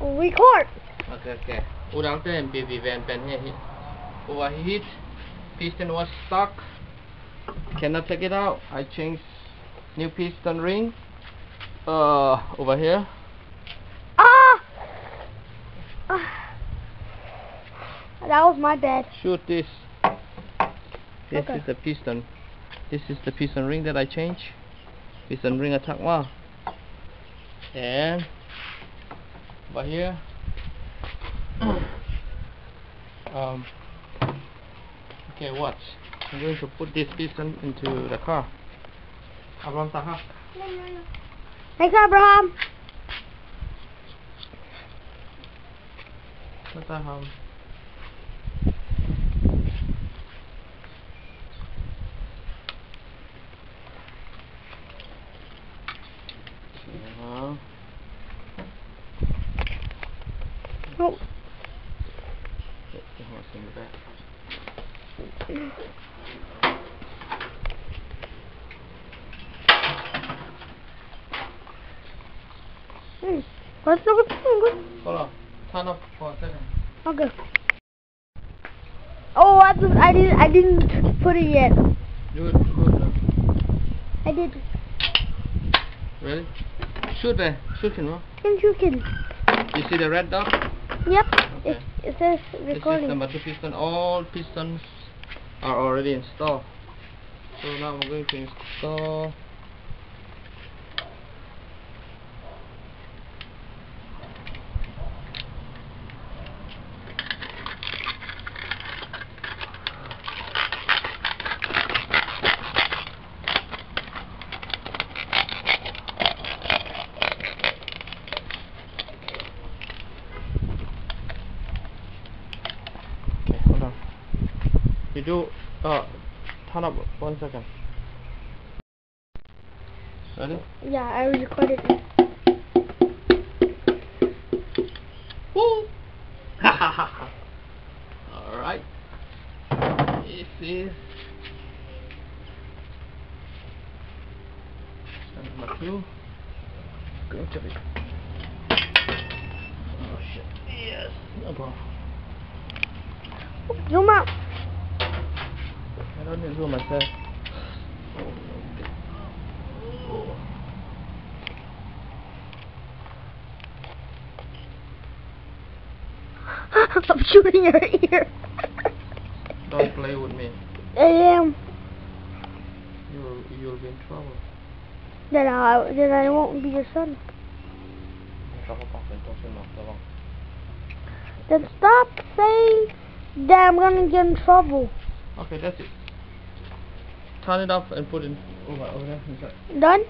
Record. Okay. Udang tem baby van pen here. Overheat. Piston was stuck. Cannot take it out. I changed new piston ring. Over here. That was my bad. Shoot this. This Okay. is the piston. This is the piston ring that I changed. Piston ring attack one. And over here. Okay, watch. I'm going to put this piston into the car. Abraham Taha. Thanks, Abraham. Taha. Oh. What's in the back? Let's look at the finger. Hold on. Turn off for a second. Okay. Oh, I didn't put it yet. Do it. I did. Ready? Shoot there. Shoot him, huh? You can. You see the red dot? Yep. Okay. It says This recording. is the motor piston. All pistons are already installed. So now I'm going to install. Okay, hold on. You do turn up 1 second. Ready? Yeah, I recorded it. Woo! Alright. This is number 2. Going to be. Oh shit. Yes. No problem. Zoom out. I don't need to do myself. I'm shooting your ear. Don't play with me. I am. You'll be in trouble. Then I won't be your son. Then stop saying that I'm gonna get in trouble. Okay, that's it. Turn it off and put it over there inside. Done?